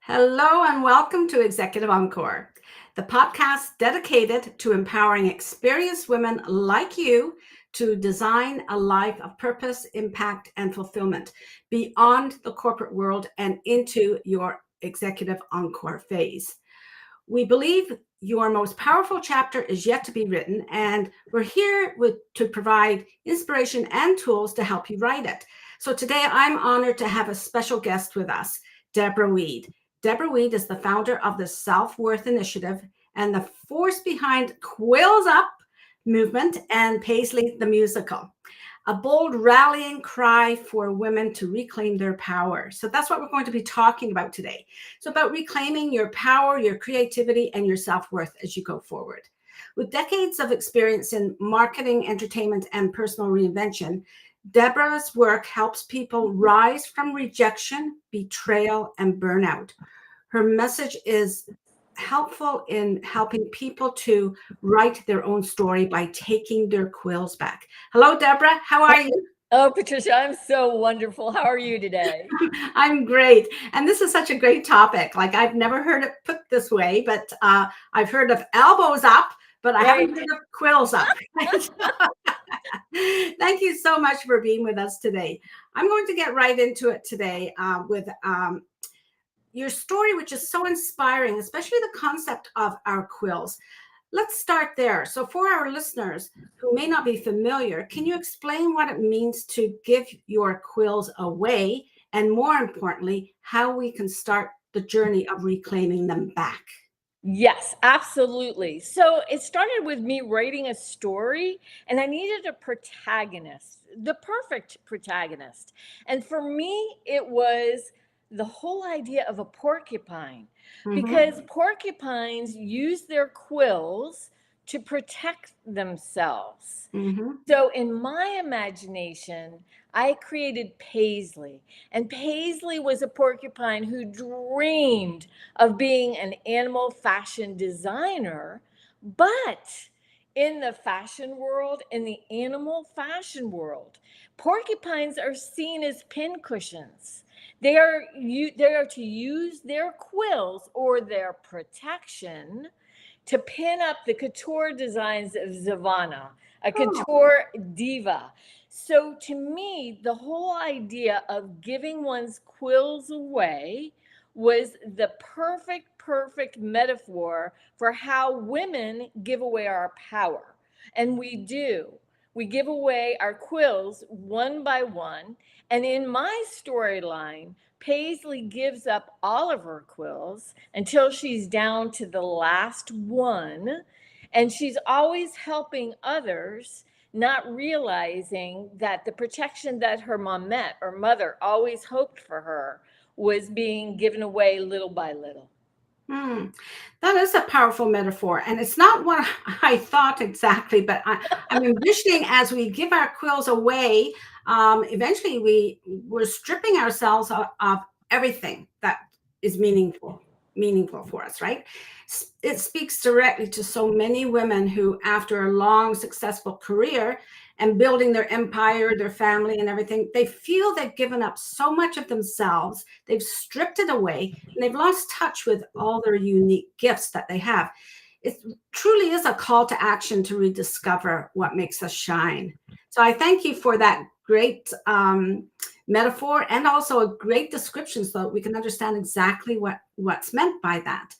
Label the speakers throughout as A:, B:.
A: Hello and welcome to Executive Encore, the podcast dedicated to empowering experienced women like you to design a life of purpose, impact, and fulfillment beyond the corporate world and into your Executive Encore phase. We believe your most powerful chapter is yet to be written, and we're here to provide inspiration and tools to help you write it. So today I'm honored to have a special guest with us, Deborah Weed. Deborah Weed is the founder of the Self-Worth Initiative and the force behind Quills Up movement and Paisley the Musical, a bold rallying cry for women to reclaim their power. So that's what we're going to be talking about today. So about reclaiming your power, your creativity, and your self-worth as you go forward. With decades of experience in marketing, entertainment, and personal reinvention, Deborah's work helps people rise from rejection, betrayal, and burnout. Her message is helpful in helping people to write their own story by taking their quills back. Hello, Deborah. How are you?
B: Oh, Patricia, I'm so wonderful. How are you today?
A: I'm great. And this is such a great topic. Like I've never heard it put this way, but I've heard of elbows up, but I haven't heard of quills up. Thank you so much for being with us today. I'm going to get right into it today with your story, which is so inspiring, especially the concept of our quills. Let's start there. So for our listeners who may not be familiar, can you explain what it means to give your quills away? And more importantly, how we can start the journey of reclaiming them back?
B: Yes, absolutely. So it started with me writing a story, and I needed a protagonist, the perfect protagonist. And for me, it was the whole idea of a porcupine, because porcupines use their quills to protect themselves. So in my imagination, I created Paisley, and Paisley was a porcupine who dreamed of being an animal fashion designer, but in the fashion world, in the animal fashion world, porcupines are seen as pincushions. They are to use their quills or their protection to pin up the couture designs of Zavana, a couture diva. So to me, the whole idea of giving one's quills away was the perfect metaphor for how women give away our power. And we do. We give away our quills one by one. And in my storyline, Paisley gives up all of her quills until she's down to the last one. And she's always helping others, not realizing that the protection that her momette or mother always hoped for her was being given away little by little.
A: That is a powerful metaphor. And it's not what I thought exactly, but I'm envisioning as we give our quills away, eventually we're stripping ourselves of everything that is meaningful for us, right? It speaks directly to so many women who, after a long, successful career and building their empire, their family, and everything, they feel they've given up so much of themselves. They've stripped it away, and they've lost touch with all their unique gifts that they have. It truly is a call to action to rediscover what makes us shine. So I thank you for that great metaphor and also a great description so that we can understand exactly what's meant by that.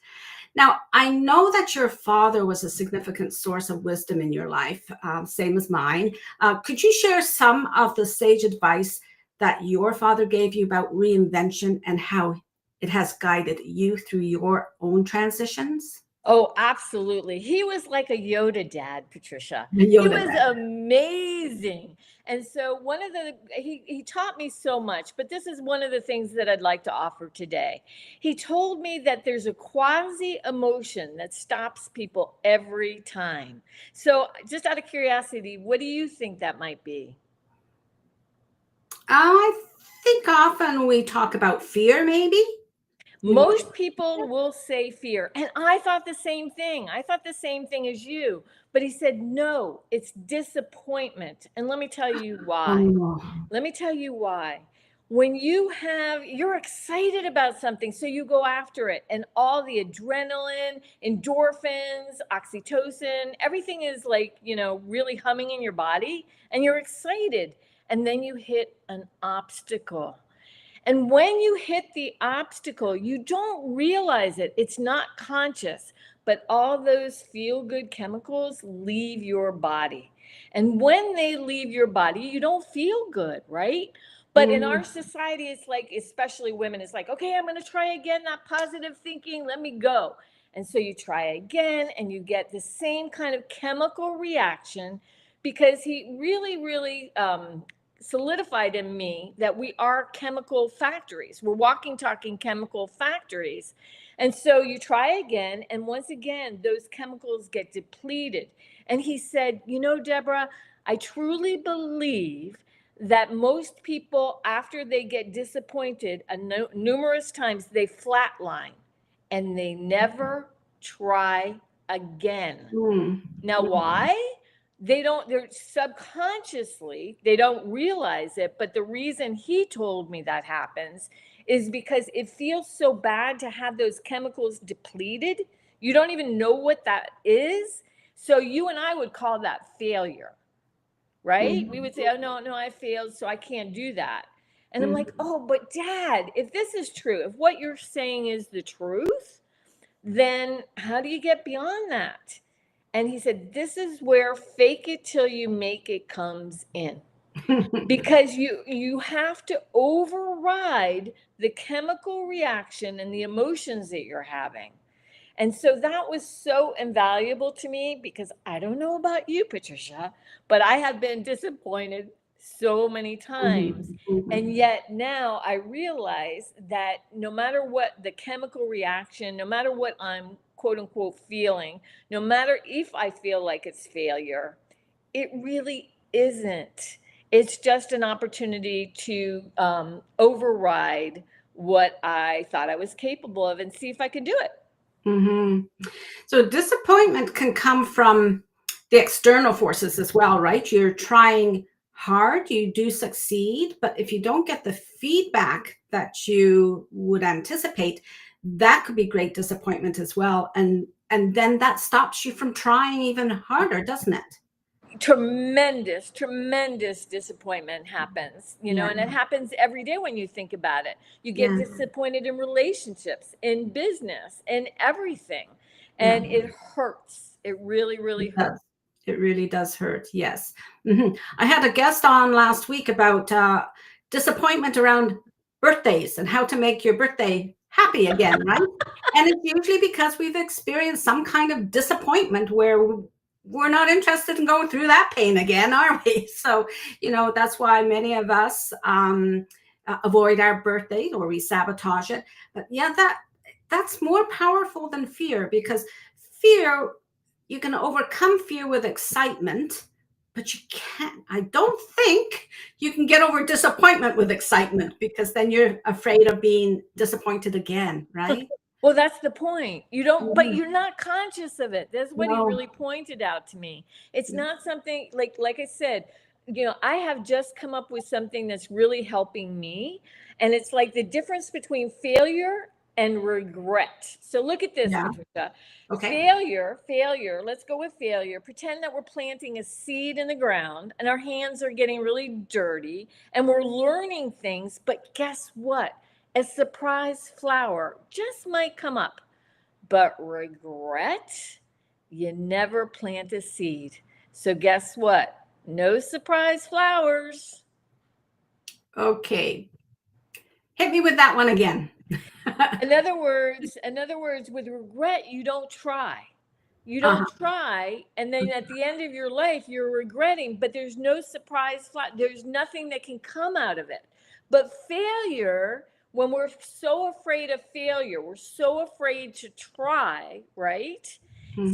A: Now, I know that your father was a significant source of wisdom in your life, same as mine. Could you share some of the sage advice that your father gave you about reinvention and how it has guided you through your own transitions?
B: Oh, absolutely. He was like a Yoda dad, Patricia.
A: Yoda
B: He was
A: dad.
B: amazing. And so he taught me so much, but this is one of the things that I'd like to offer today. He told me that there's a quasi emotion that stops people every time. So just out of curiosity, what do you think that might be?
A: I think often we talk about fear, maybe.
B: Most people will say fear. And I thought the same thing. I thought the same thing as you. But he said, no, it's disappointment. And let me tell you why.
A: Oh,
B: Let me tell you why. when you're excited about something, so you go after it, and all the adrenaline, endorphins, oxytocin, everything is like, really humming in your body, and you're excited. And then you hit an obstacle. And when you hit the obstacle, you don't realize it. It's not conscious, but all those feel good chemicals leave your body. And when they leave your body, you don't feel good, right? But in our society, it's like, especially women, it's like, okay, I'm going to try again, that positive thinking, let me go. And so you try again, and you get the same kind of chemical reaction, because he really, really solidified in me that we are chemical factories. We're walking, talking chemical factories. And so you try again, and once again, those chemicals get depleted. And he said, Deborah, I truly believe that most people, after they get disappointed numerous times, they flatline and they never try again. Now, why? They're subconsciously, they don't realize it. But the reason he told me that happens is because it feels so bad to have those chemicals depleted. You don't even know what that is. So you and I would call that failure, right? We would say, oh, no, I failed, so I can't do that. And I'm like, oh, but Dad, if this is true, if what you're saying is the truth, then how do you get beyond that? And he said, this is where fake it till you make it comes in. Because you have to override the chemical reaction and the emotions that you're having. And so that was so invaluable to me, because I don't know about you, Patricia, but I have been disappointed so many times. And yet now I realize that no matter what the chemical reaction, no matter what I'm quote unquote feeling, no matter if I feel like it's failure, it really isn't. It's just an opportunity to override what I thought I was capable of and see if I can do it.
A: So disappointment can come from the external forces as well, right? You're trying hard, you do succeed, but if you don't get the feedback that you would anticipate, that could be great disappointment as well. And then that stops you from trying even harder, doesn't it?
B: Tremendous disappointment happens,
A: Yeah.
B: and it happens every day when you think about it. You get disappointed in relationships, in business, in everything. And it hurts. It really, really hurts.
A: It really does hurt. Yes. I had a guest on last week about disappointment around birthdays and how to make your birthday happy again, right? And it's usually because we've experienced some kind of disappointment where we're not interested in going through that pain again, are we? So, that's why many of us avoid our birthday, or we sabotage it. But yeah, that's more powerful than fear, because fear, you can overcome fear with excitement, but I don't think you can get over disappointment with excitement, because then you're afraid of being disappointed again, right?
B: Well, that's the point. You don't, but you're not conscious of it. That's what he
A: No.
B: really pointed out to me. It's not something like I said, I have just come up with something that's really helping me. And it's like the difference between failure and regret. So look at this,
A: Yeah.
B: Patricia.
A: Okay.
B: Failure. Let's go with failure. Pretend that we're planting a seed in the ground and our hands are getting really dirty and we're learning things. But guess what? A surprise flower just might come up. But regret, you never plant a seed. So guess what? No surprise flowers.
A: Okay. Hit me with that one again.
B: In other words, with regret, you don't try. You don't try, and then at the end of your life, you're regretting, but there's no surprise. There's nothing that can come out of it. But failure, when we're so afraid of failure, we're so afraid to try, right?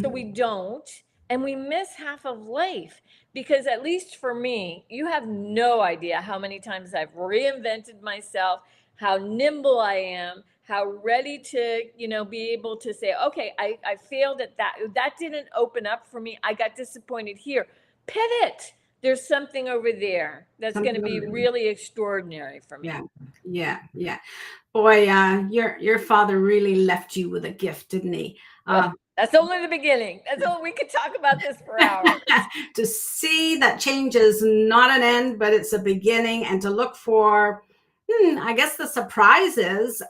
B: So we don't, and we miss half of life. Because at least for me, you have no idea how many times I've reinvented myself, how nimble I am, how ready to, be able to say, okay, I failed at that. That didn't open up for me. I got disappointed here. Pivot. There's something over there that's going to be really extraordinary for me.
A: Yeah. Yeah, yeah. Boy, your father really left you with a gift, didn't he?
B: Oh, that's only the beginning. That's all. We could talk about this for hours.
A: To see that change is not an end, but it's a beginning, and to look for, I guess, the surprises,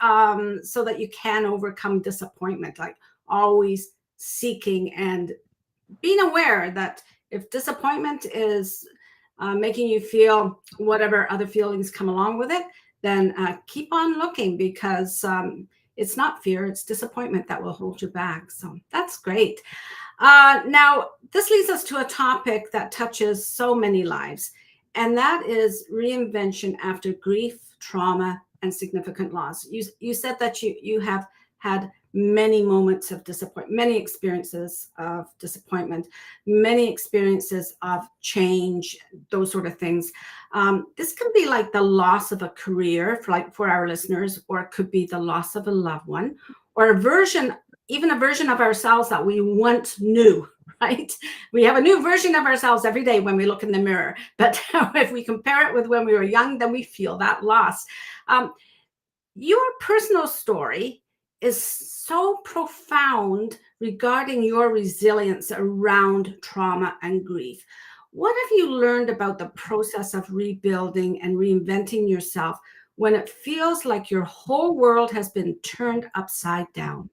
A: so that you can overcome disappointment, like always seeking and being aware that if disappointment is making you feel whatever other feelings come along with it, then keep on looking, because it's not fear, it's disappointment that will hold you back. So that's great. Now, this leads us to a topic that touches so many lives, and that is reinvention after grief, trauma, and significant loss. You said that you have had many moments of disappointment, many experiences of disappointment, many experiences of change, those sort of things. This can be like the loss of a career, for our listeners, or it could be the loss of a loved one, or even a version of ourselves that we once knew, right? We have a new version of ourselves every day when we look in the mirror. But if we compare it with when we were young, then we feel that loss. Your personal story is so profound regarding your resilience around trauma and grief. What have you learned about the process of rebuilding and reinventing yourself when it feels like your whole world has been turned upside down?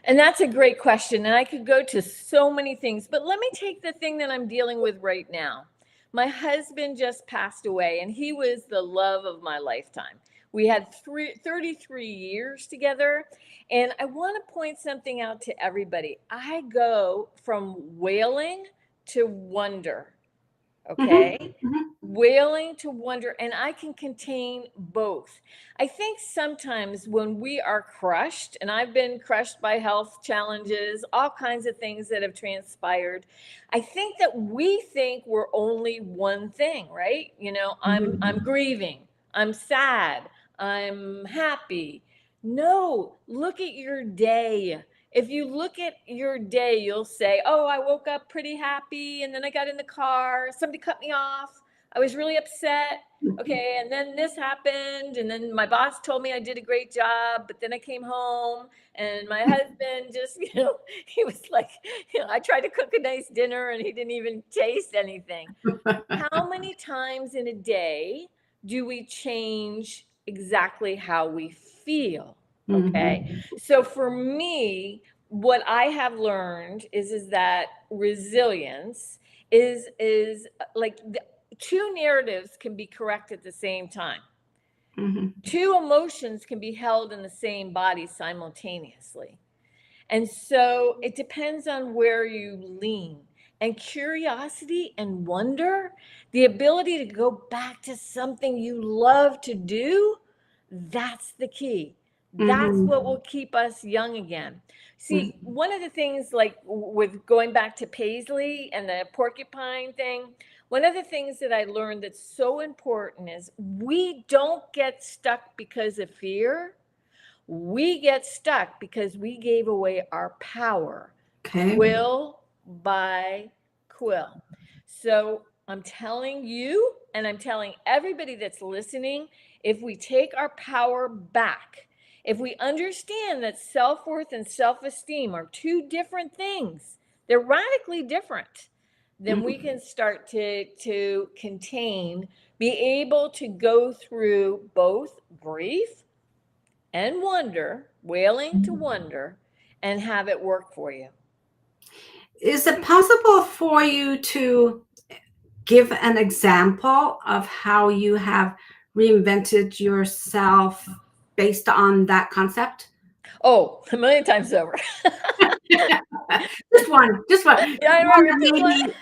B: And that's a great question. And I could go to so many things, but let me take the thing that I'm dealing with right now. My husband just passed away, and he was the love of my lifetime. We had 33 years together. And I want to point something out to everybody. I go from wailing to wonder.
A: Mhm,
B: Okay.
A: mhm,
B: Wailing to wonder, and I can contain both. I think sometimes when we are crushed, and I've been crushed by health challenges, all kinds of things that have transpired, I think that we think we're only one thing, right? I'm
A: mhm,
B: grieving, I'm sad, I'm happy. No, look at your day. If you look at your day, you'll say, oh, I woke up pretty happy, and then I got in the car, somebody cut me off, I was really upset.
A: mhm.
B: Okay, and then this happened, and then my boss told me I did a great job, but then I came home, and my husband just, he was like, I tried to cook a nice dinner and he didn't even taste anything. How many times in a day do we change exactly how we feel? Okay.
A: Mhm,
B: So for me, what I have learned is that resilience is like two narratives can be correct at the same time.
A: mhm,
B: Two emotions can be held in the same body simultaneously. And so it depends on where you lean. And curiosity and wonder, the ability to go back to something you love to do, that's the key. That's
A: mhm,
B: what will keep us young again. See,
A: mhm,
B: one of the things, like with going back to Paisley and the porcupine thing, one of the things that I learned that's so important is we don't get stuck because of fear. We get stuck because we gave away our power,
A: okay.
B: quill by quill. So I'm telling you, and I'm telling everybody that's listening, if we take our power back, if we understand that self worth and self esteem are two different things, they're radically different, then we
A: Mhm,
B: can start to contain, be able to go through both grief and wonder, wailing to
A: mhm.
B: wonder, and have it work for you.
A: Is it possible for you to give an example of how you have reinvented yourself based on that concept?
B: Oh, a million times over.
A: Just one
B: Yeah, I
A: that
B: remember just one.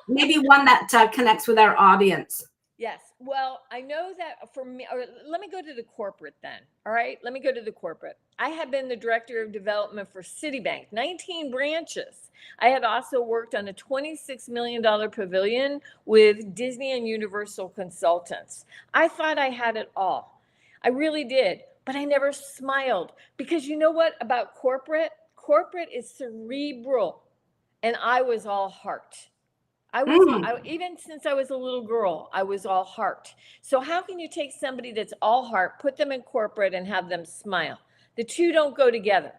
A: maybe one that connects with our audience.
B: Yes. Well, I know that for me, or let me go to the corporate then. All right. Let me go to the corporate. I had been the director of development for Citibank, 19 branches. I had also worked on a $26 million pavilion with Disney and Universal Consultants. I thought I had it all. I really did. But I never smiled because you know what about corporate? Corporate is cerebral, and I was all heart. Even since I was a little girl, I was all heart. So how can you take somebody that's all heart, put them in corporate and have them smile? The two don't go together.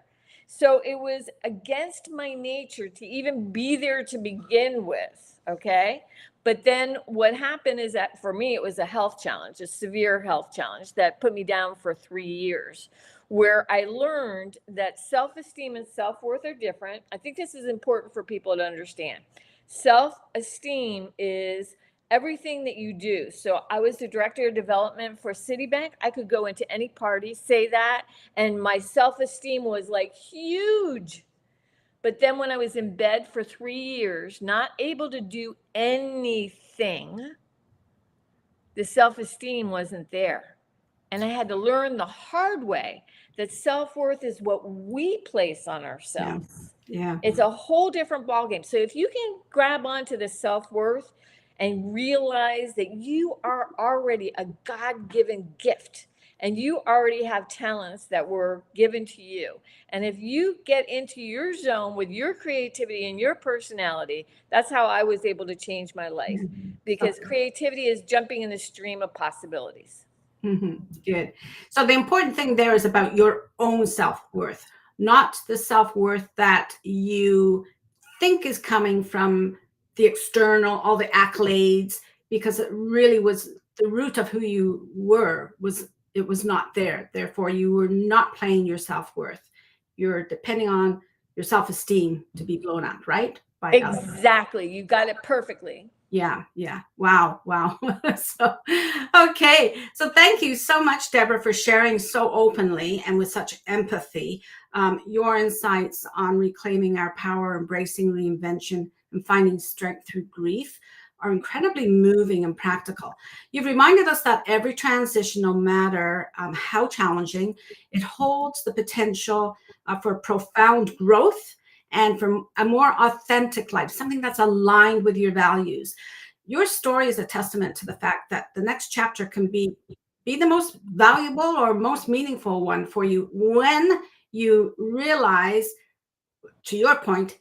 B: So it was against my nature to even be there to begin with. Okay. But then what happened is that for me, it was a health challenge, a severe health challenge that put me down for 3 years, where I learned that self-esteem and self-worth are different. I think this is important for people to understand. Self-esteem is everything that you do. So I was the director of development for Citibank. I could go into any party, say that, and my self-esteem was like huge. But then when I was in bed for 3 years, not able to do anything, the self-esteem wasn't there. And I had to learn the hard way that self-worth is what we place on ourselves.
A: Yeah.
B: It's a whole different ballgame. So if you can grab onto the self-worth and realize that you are already a God-given gift and you already have talents that were given to you. And if you get into your zone with your creativity and your personality, that's how I was able to change my life, because creativity is jumping in the stream of possibilities.
A: Good. So the important thing there is about your own self-worth, not the self-worth that you think is coming from the external, all the accolades, because it really was the root of who you were, it was not there. Therefore, you were not playing your self-worth. You're depending on your self-esteem to be blown up, right?
B: By exactly. Others. You got it perfectly.
A: Yeah. Wow. So, okay. So thank you so much, Deborah, for sharing so openly and with such empathy your insights on reclaiming our power, embracing reinvention, and finding strength through grief are incredibly moving and practical. You've reminded us that every transition, no matter how challenging, it holds the potential for profound growth and for a more authentic life, something that's aligned with your values. Your story is a testament to the fact that the next chapter can be the most valuable or most meaningful one for you when you realize, to your point,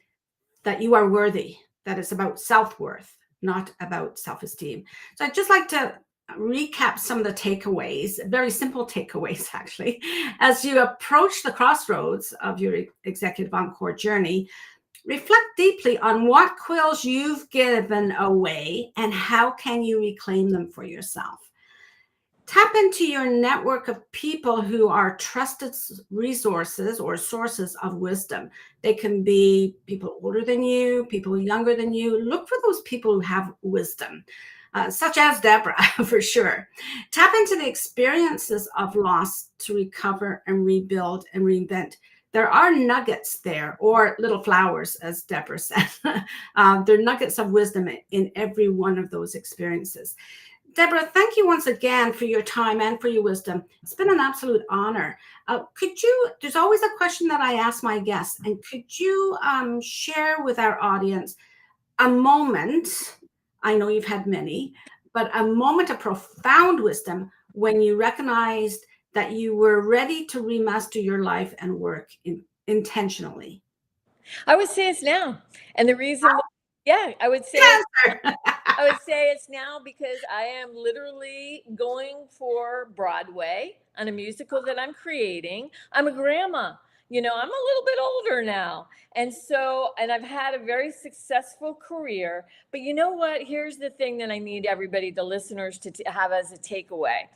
A: that you are worthy, that it's about self-worth, not about self-esteem. So I'd just like to recap some of the takeaways, very simple takeaways, actually, as you approach the crossroads of your Executive Encore journey. Reflect deeply on what quills you've given away and how can you reclaim them for yourself. Tap into your network of people who are trusted resources or sources of wisdom. They can be people older than you, people younger than you. Look for those people who have wisdom, such as Deborah, for sure. Tap into the experiences of loss to recover and rebuild and reinvent. There are nuggets there, or little flowers, as Deborah said. There are nuggets of wisdom in every one of those experiences. Deborah, thank you once again for your time and for your wisdom. It's been an absolute honor. There's always a question that I ask my guests, and could you share with our audience a moment, I know you've had many, but a moment of profound wisdom when you recognized that you were ready to remaster your life and work intentionally?
B: I would say it's now. And the reason why, I would say it's now because I am literally going for Broadway on a musical that I'm creating. I'm a grandma. I'm a little bit older now. And I've had a very successful career. But you know what? Here's the thing that I need everybody, the listeners, to have as a takeaway.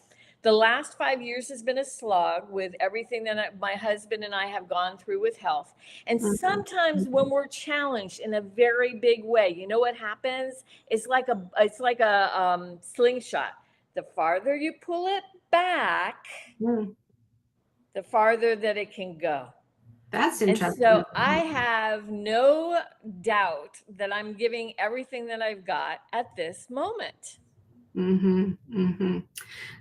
B: The last 5 years has been a slog with everything that my husband and I have gone through with health. And sometimes when we're challenged in a very big way, you know what happens? It's like a slingshot. The farther you pull it back, the farther that it can go.
A: That's interesting.
B: And so I have no doubt that I'm giving everything that I've got at this moment.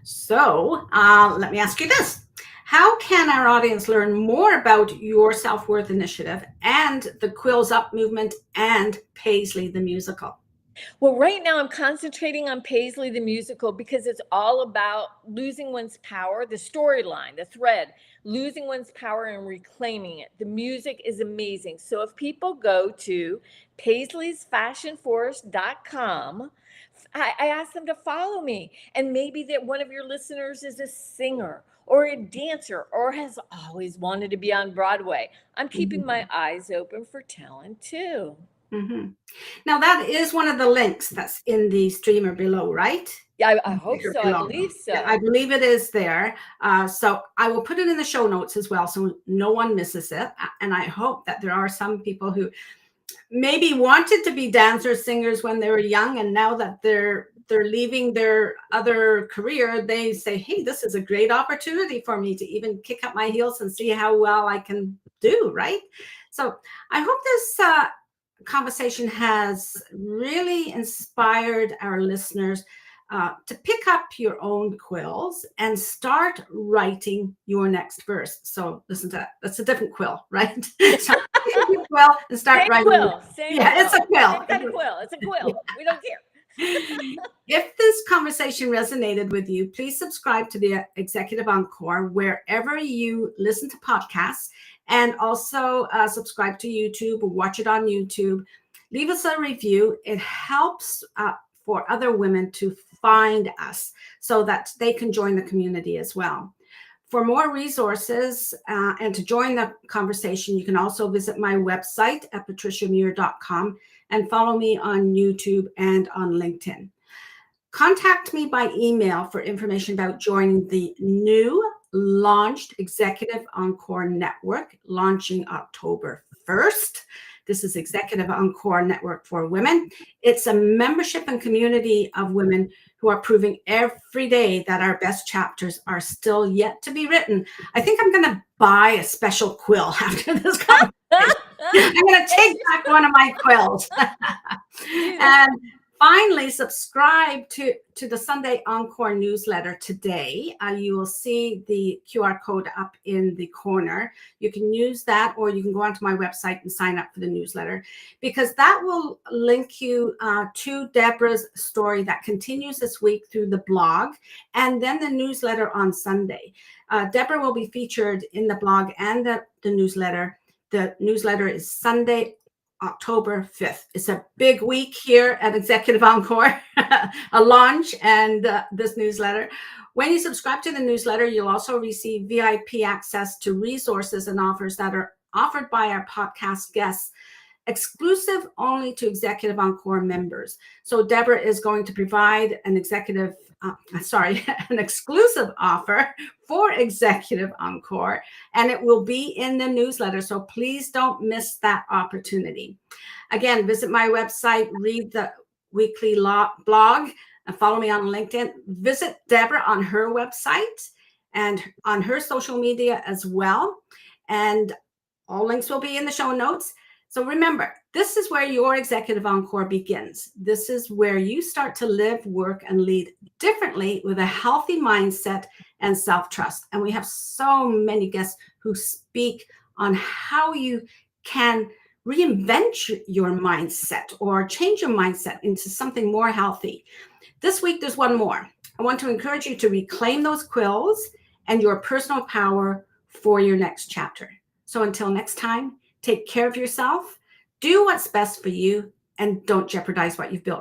A: So let me ask you this. How can our audience learn more about your self-worth initiative and the Quills Up movement and Paisley the musical?
B: Well, right now I'm concentrating on Paisley the musical because it's all about losing one's power, the storyline, the thread, losing one's power and reclaiming it. The music is amazing. So if people go to paisleysfashionforce.com, I ask them to follow me. And maybe that one of your listeners is a singer or a dancer or has always wanted to be on Broadway. I'm keeping my eyes open for talent too.
A: Mm-hmm. Now that is one of the links that's in the streamer below, right?
B: Yeah, I hope so.
A: Below.
B: I believe so.
A: Yeah, I believe it is there. So I will put it in the show notes as well, so no one misses it. And I hope that there are some people who maybe wanted to be dancers, singers when they were young, and now that they're leaving their other career, they say, hey, this is a great opportunity for me to even kick up my heels and see how well I can do, right? So I hope this conversation has really inspired our listeners to pick up your own quills and start writing your next verse. So listen to that. That's a different quill, right? So pick up your quill and start
B: Same
A: writing.
B: quill. Same
A: Yeah,
B: quill.
A: it's a quill.
B: Same kind of quill. It's a quill.
A: Yeah.
B: We don't care.
A: If this conversation resonated with you, please subscribe to the Executive Encore wherever you listen to podcasts, and also subscribe to YouTube or watch it on YouTube. Leave us a review. It helps for other women to find us so that they can join the community as well. For more resources and to join the conversation, you can also visit my website at patriciamuir.com and follow me on YouTube and on LinkedIn. Contact me by email for information about joining the new launched Executive Encore Network, launching October 1st. This is Executive Encore Network for Women. It's a membership and community of women who are proving every day that our best chapters are still yet to be written. I think I'm going to buy a special quill after this conversation. I'm going to take back one of my quills. And finally, subscribe to the Sunday Encore newsletter today. You will see the QR code up in the corner. You can use that, or you can go onto my website and sign up for the newsletter, because that will link you to Deborah's story that continues this week through the blog, and then the newsletter on Sunday. Deborah will be featured in the blog and the newsletter. The newsletter is Sunday, October 5th. It's a big week here at Executive Encore, a launch and this newsletter. When you subscribe to the newsletter, you'll also receive VIP access to resources and offers that are offered by our podcast guests, exclusive only to Executive Encore members. So Deborah is going to provide an exclusive offer for Executive Encore, and it will be in the newsletter. So please don't miss that opportunity. Again, visit my website, read the weekly blog, and follow me on LinkedIn. Visit Deborah on her website and on her social media as well. And all links will be in the show notes. So remember, this is where your Executive Encore begins. This is where you start to live, work, and lead differently with a healthy mindset and self-trust. And we have so many guests who speak on how you can reinvent your mindset or change your mindset into something more healthy. This week, there's one more. I want to encourage you to reclaim those quills and your personal power for your next chapter. So until next time, take care of yourself, do what's best for you, and don't jeopardize what you've built